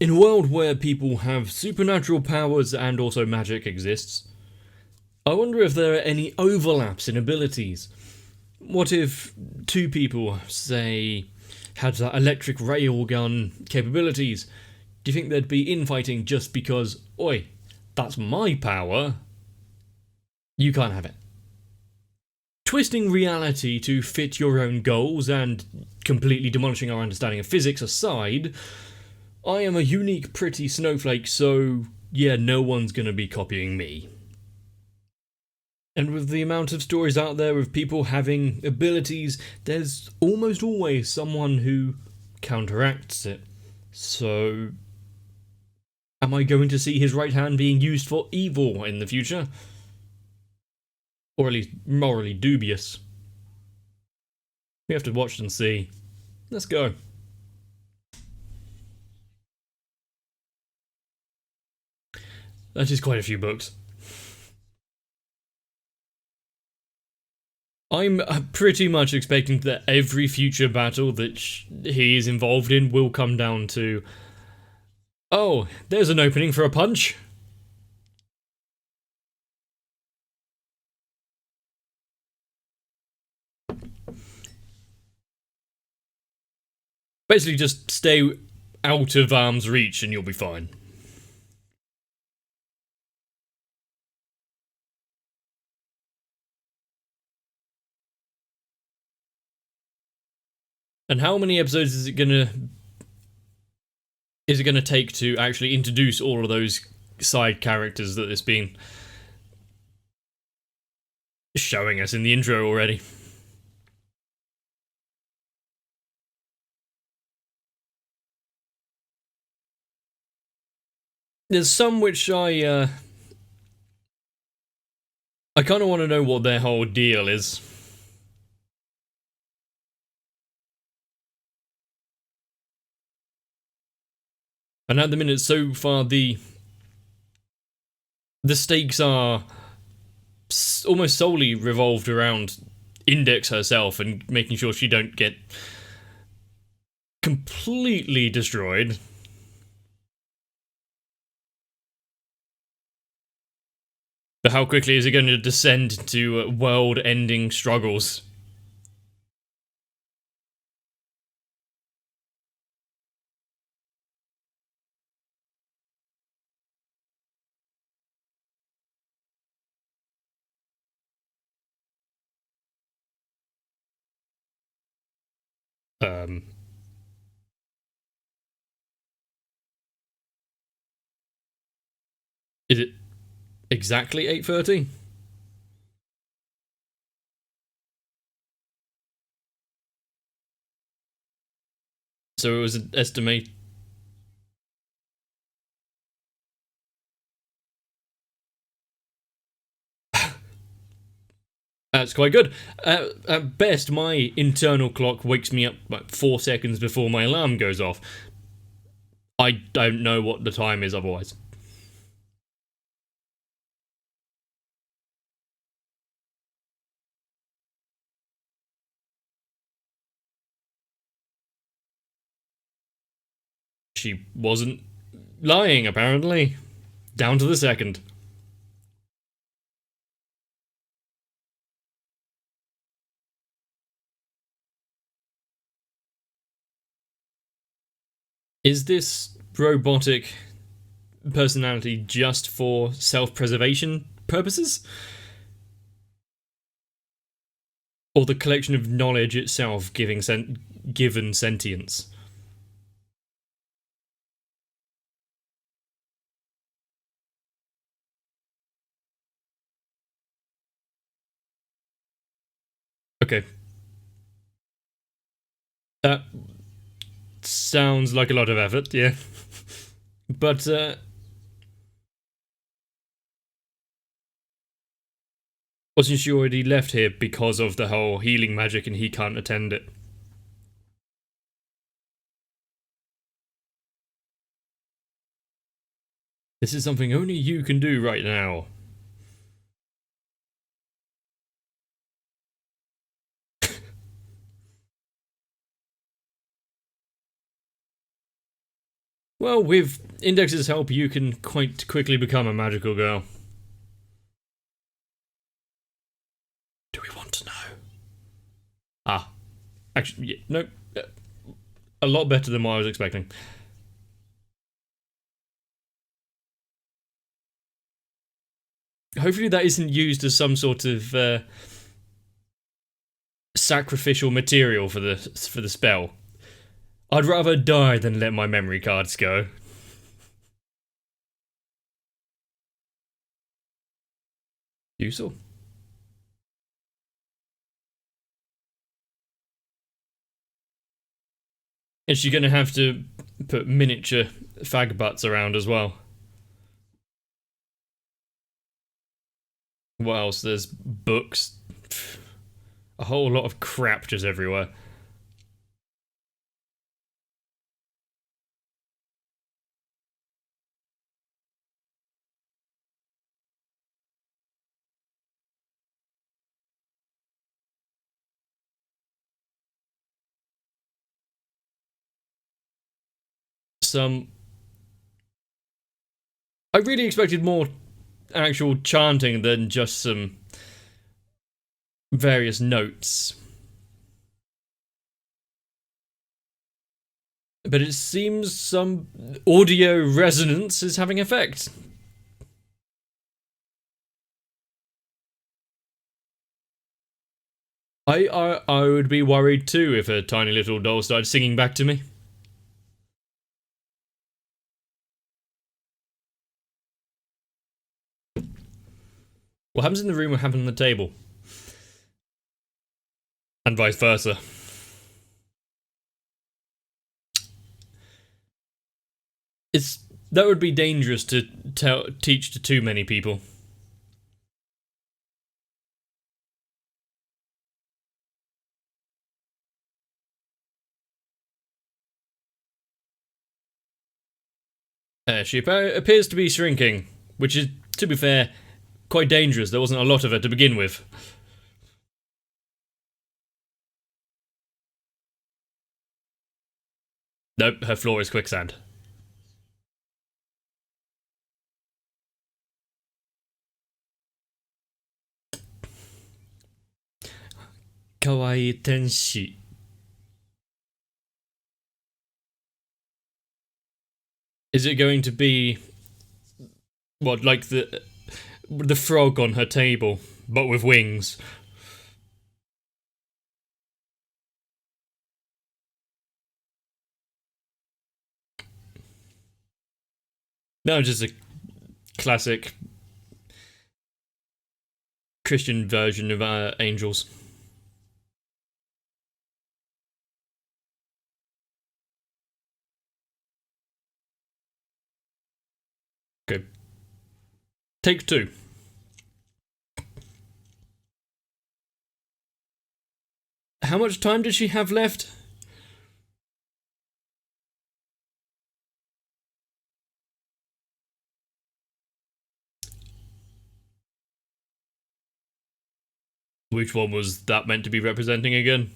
In a world where people have supernatural powers and also magic exists, I wonder if there are any overlaps in abilities. What if two people, say, had that electric railgun capabilities? Do you think there'd be infighting just because, oi, that's my power? You can't have it. Twisting reality to fit your own goals and completely demolishing our understanding of physics aside, I am a unique, pretty snowflake, so yeah, no one's gonna be copying me. And with the amount of stories out there of people having abilities, there's almost always someone who counteracts it. So, am I going to see his right hand being used for evil in the future? Or at least morally dubious? We have to watch and see. Let's go. That is quite a few books. I'm pretty much expecting that every future battle that he is involved in will come down to, oh, there's an opening for a punch. Basically, just stay out of arm's reach and you'll be fine. And how many episodes is it gonna take to actually introduce all of those side characters that it's been showing us in the intro already? There's some which I kind of want to know what their whole deal is. And at the minute, so far, the stakes are almost solely revolved around Index herself and making sure she don't get completely destroyed. But how quickly is it going to descend to world-ending struggles? Um, is it exactly 8:30? So it was an estimate. That's quite good. At best, my internal clock wakes me up like 4 seconds before my alarm goes off. I don't know what the time is otherwise. She wasn't lying, apparently. Down to the second. Is this robotic personality just for self preservation purposes? Or the collection of knowledge itself given sentience? Okay. That sounds like a lot of effort, yeah. But, wasn't she already left here because of the whole healing magic and he can't attend it? This is something only you can do right now. Well, with Index's help, you can quite quickly become a magical girl. Do we want to know? Ah. Actually, yeah, no. A lot better than what I was expecting. Hopefully that isn't used as some sort of sacrificial material for the spell. I'd rather die than let my memory cards go. Useful. Is she gonna have to put miniature fag butts around as well? What else? There's books. A whole lot of crap just everywhere. I really expected more actual chanting than just some various notes. But it seems some audio resonance is having effect. I would be worried too if a tiny little doll started singing back to me. What happens in the room will happen on the table. And vice versa. That would be dangerous to teach to too many people. She appears to be shrinking, which is, to be fair, quite dangerous. There wasn't a lot of her to begin with. Nope, her floor is quicksand. Kawaii Tenshi. Is it going to be what, like the frog on her table, but with wings? No, just a classic Christian version of angels. Okay. Take two. How much time did she have left? Which one was that meant to be representing again?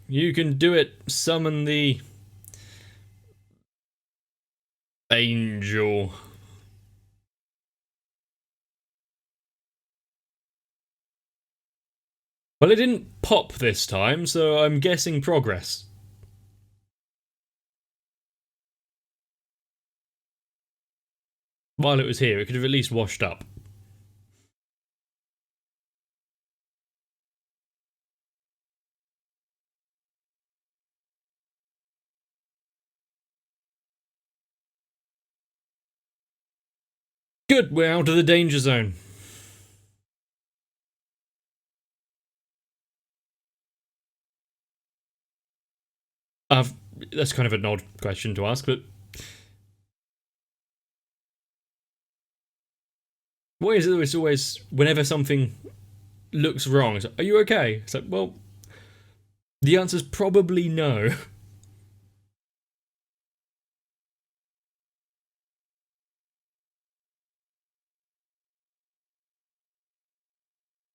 You can do it. Summon the angel. Well, it didn't pop this time, so I'm guessing progress. While it was here, it could have at least washed up. Good, we're out of the danger zone. That's kind of an odd question to ask, but why is it it's always, whenever something looks wrong, it's like, are you okay? It's like, well, the answer's probably no.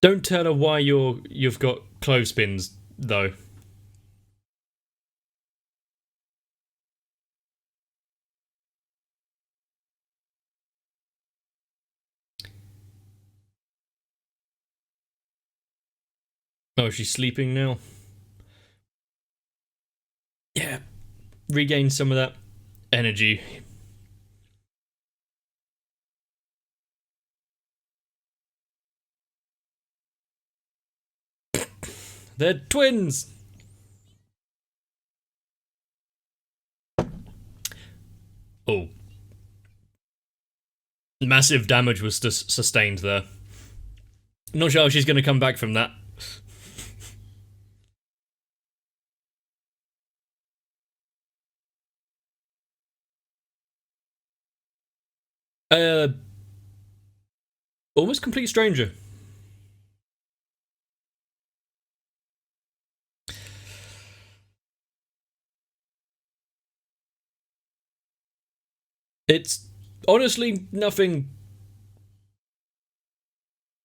Don't tell her why you've got clothespins, though. Oh, she's sleeping now? Yeah. Regain some of that energy. They're twins! Oh. Massive damage was sustained there. Not sure how she's going to come back from that. Uh, almost complete stranger. It's honestly nothing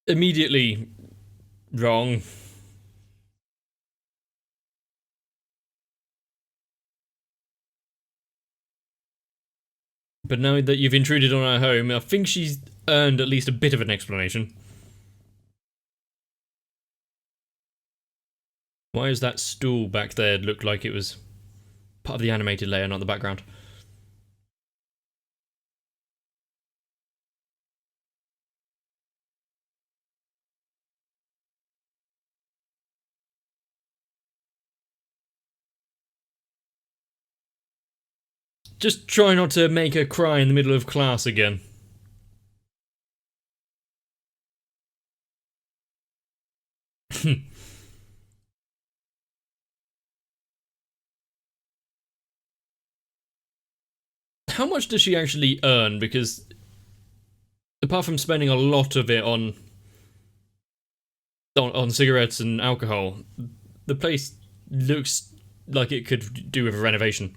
immediately wrong. But now that you've intruded on our home, I think she's earned at least a bit of an explanation. Why does that stool back there look like it was part of the animated layer, not the background? Just try not to make her cry in the middle of class again. How much does she actually earn? Because apart from spending a lot of it on cigarettes and alcohol, the place looks like it could do with a renovation.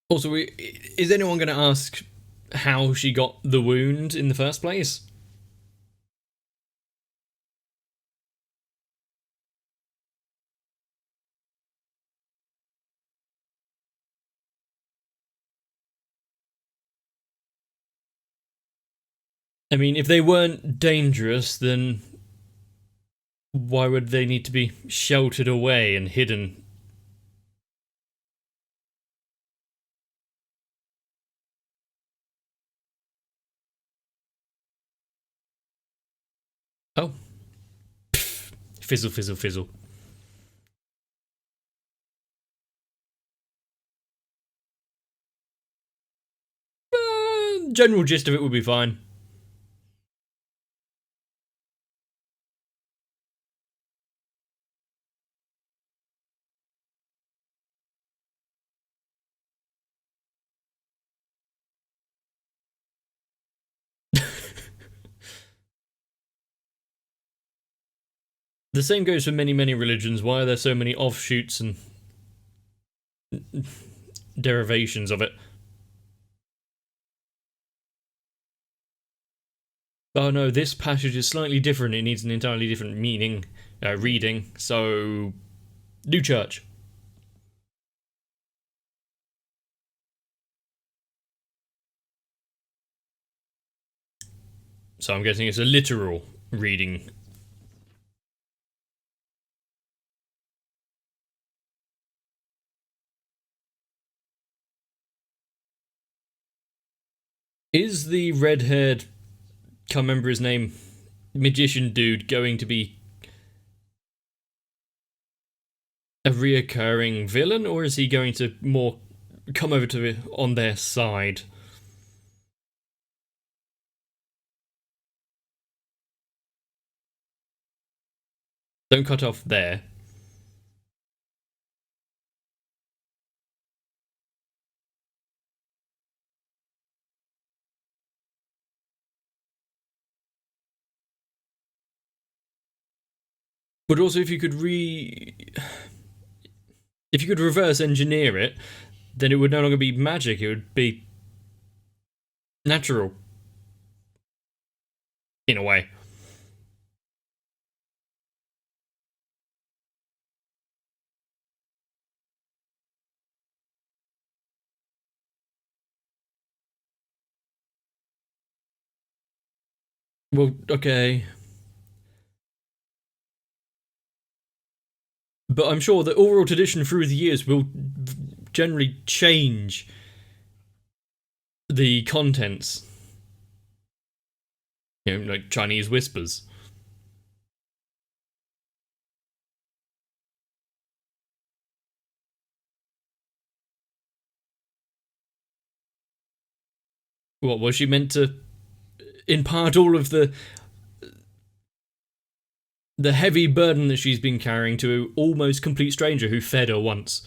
Also, is anyone going to ask how she got the wound in the first place? I mean, if they weren't dangerous, then why would they need to be sheltered away and hidden? Oh. Pfft. Fizzle, fizzle, fizzle. General gist of it would be fine. The same goes for many, many religions. Why are there so many offshoots and derivations of it? Oh no, this passage is slightly different. It needs an entirely different meaning, reading. So, new church. So I'm guessing it's a literal reading. Is the red-haired, can't remember his name, magician dude going to be a reoccurring villain, or is he going to more come over to on their side? Don't cut off there. But also, if you could reverse engineer it, then it would no longer be magic. It would be natural in a way. Well, okay, but I'm sure that oral tradition through the years will generally change the contents. You know, like Chinese whispers. What was she meant to impart all of the heavy burden that she's been carrying to an almost complete stranger who fed her once?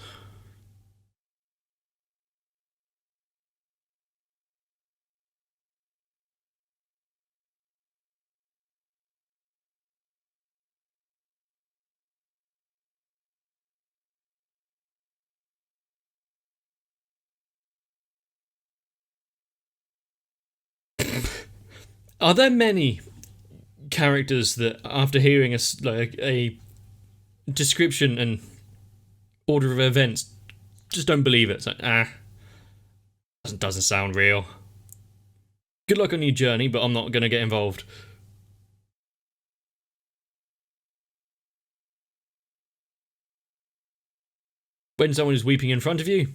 Are there many characters that, after hearing a description and order of events, just don't believe it? It's like, doesn't sound real. Good luck on your journey, but I'm not going to get involved. When someone is weeping in front of you,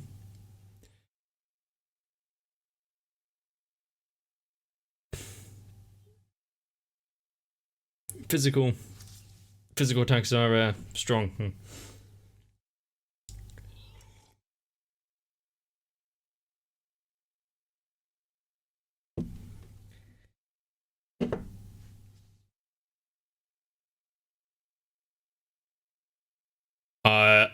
physical physical attacks are strong. Uh,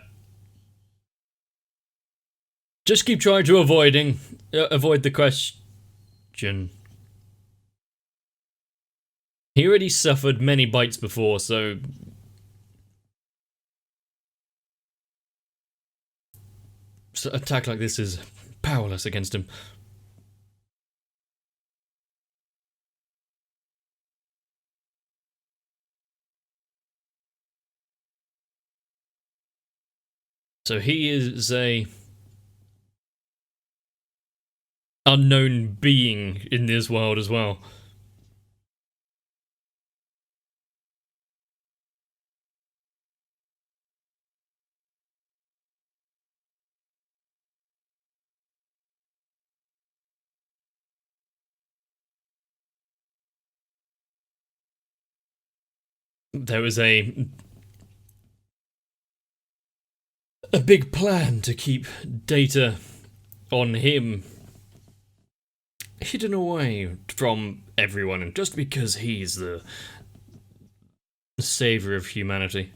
just keep trying to avoid the question. He already suffered many bites before, so attack like this is powerless against him. So he is a unknown being in this world as well. There was a big plan to keep data on him hidden away from everyone, and just because he's the savior of humanity.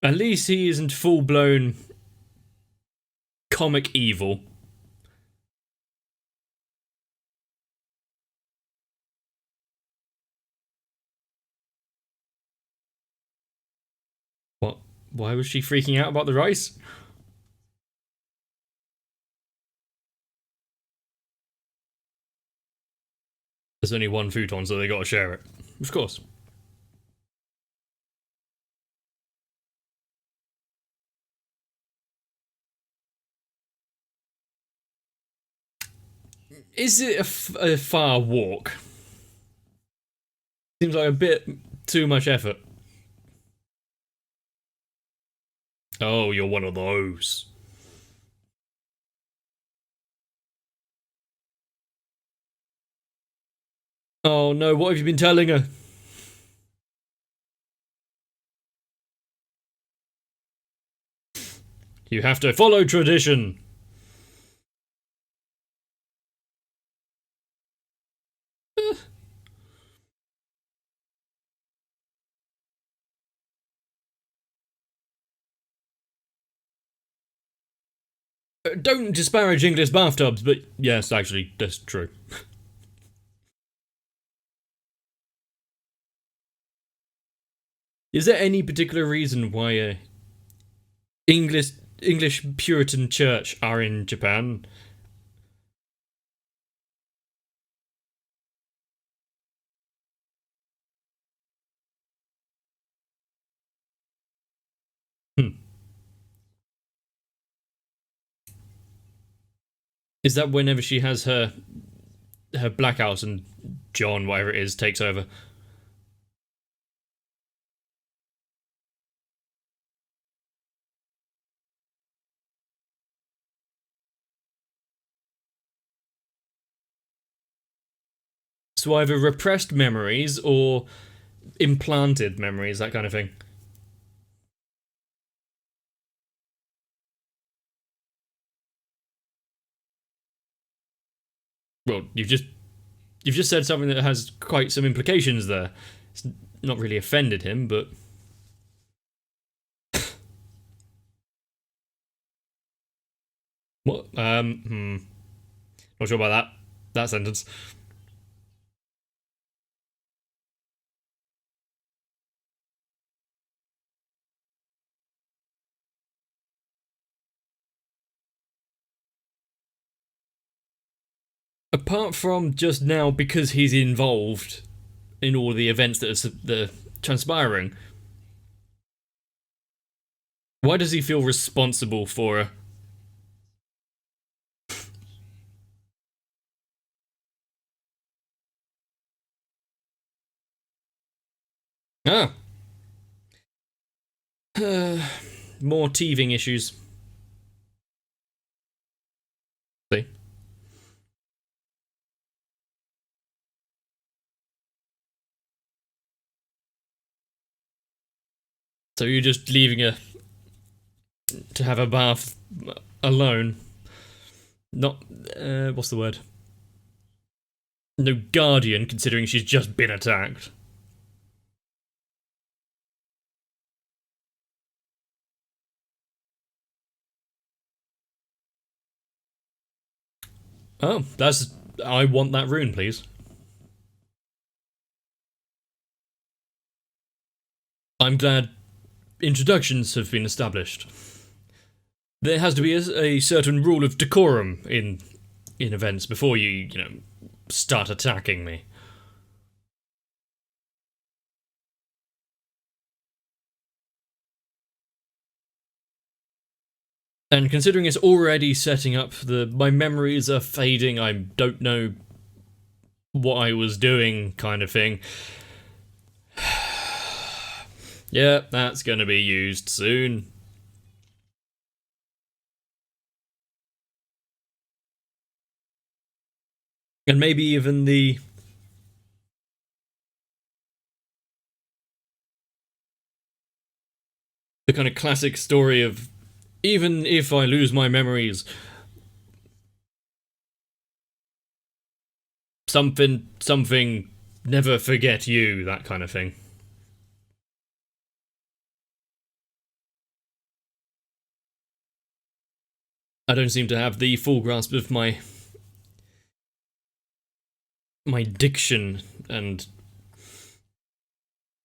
At least he isn't full blown comic evil. What? Why was she freaking out about the rice? There's only one futon, so they gotta share it. Of course. Is it a far walk? Seems like a bit too much effort. Oh, you're one of those. Oh no, what have you been telling her? You have to follow tradition. Don't disparage English bathtubs, but yes, actually, that's true. Is there any particular reason why English English Puritan Church are in Japan? Hmm. Is that whenever she has her blackouts and John, whatever it is, takes over? So either repressed memories or implanted memories, that kind of thing. Well, you've just said something that has quite some implications there. It's not really offended him, but what? Not sure about that sentence. Apart from just now, because he's involved in all the events that are transpiring, why does he feel responsible for her? Ah, more teething issues. See? So you're just leaving her to have a bath alone? Not what's the word? No guardian, considering she's just been attacked. Oh, that's. I want that rune, please. I'm glad introductions have been established. There has to be a certain rule of decorum in events before you start attacking me. And considering it's already setting up my memories are fading, I don't know what I was doing kind of thing. Yeah, that's gonna be used soon. And maybe even the kind of classic story of even if I lose my memories, something never forget you, that kind of thing. I don't seem to have the full grasp of my diction, and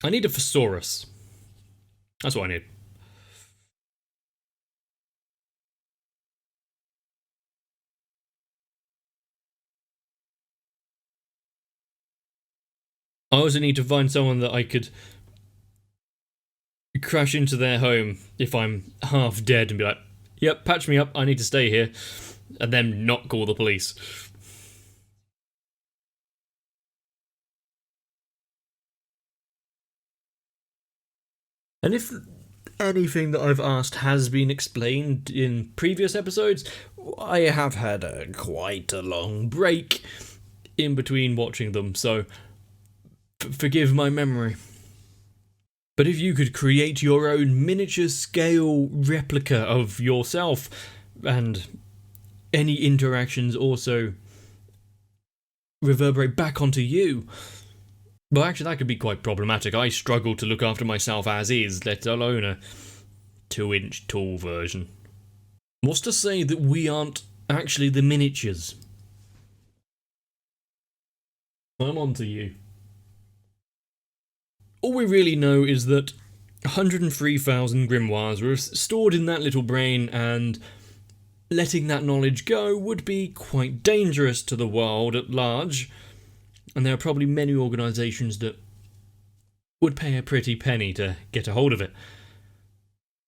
I need a thesaurus. That's what I need. I also need to find someone that I could crash into their home if I'm half dead and be like, yep, patch me up, I need to stay here, and then not call the police. And if anything that I've asked has been explained in previous episodes, I have had quite a long break in between watching them, so forgive my memory. But if you could create your own miniature scale replica of yourself, and any interactions also reverberate back onto you, well, actually, that could be quite problematic. I struggle to look after myself as is, let alone a 2-inch tall version. What's to say that we aren't actually the miniatures? I'm on to you. All we really know is that 103,000 grimoires were stored in that little brain, and letting that knowledge go would be quite dangerous to the world at large, and there are probably many organisations that would pay a pretty penny to get a hold of it.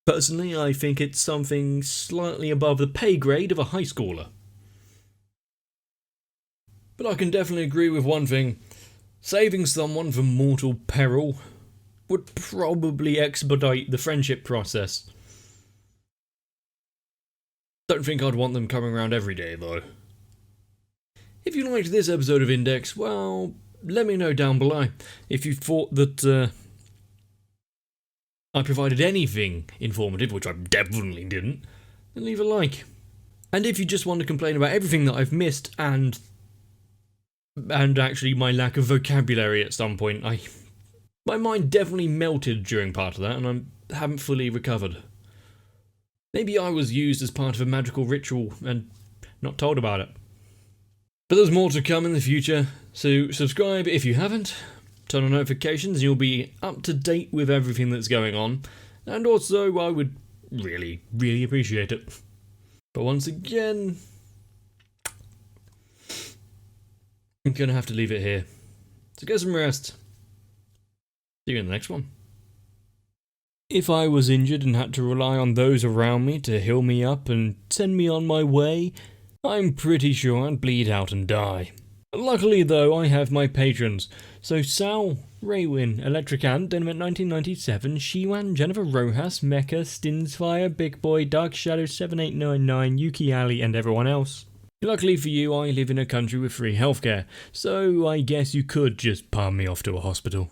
Personally, I think it's something slightly above the pay grade of a high schooler. But I can definitely agree with one thing. Saving someone from mortal peril would probably expedite the friendship process. Don't think I'd want them coming around every day, though. If you liked this episode of Index, well, let me know down below. If you thought that I provided anything informative, which I definitely didn't, then leave a like. And if you just want to complain about everything that I've missed and actually my lack of vocabulary at some point, my mind definitely melted during part of that, and I haven't fully recovered. Maybe I was used as part of a magical ritual and not told about it. But there's more to come in the future, so subscribe if you haven't, turn on notifications and you'll be up to date with everything that's going on, and also I would really, really appreciate it. But once again, I'm gonna have to leave it here. So get some rest. See you in the next one. If I was injured and had to rely on those around me to heal me up and send me on my way, I'm pretty sure I'd bleed out and die. Luckily though, I have my patrons. So Sal, Raywin, Electric Ant, Dynamite 1997, Shiwan, Jennifer Rojas, Mecha, Stinsfire, Big Boy, Dark Shadow 7899, Yuki Ali, and everyone else. Luckily for you, I live in a country with free healthcare, so I guess you could just palm me off to a hospital.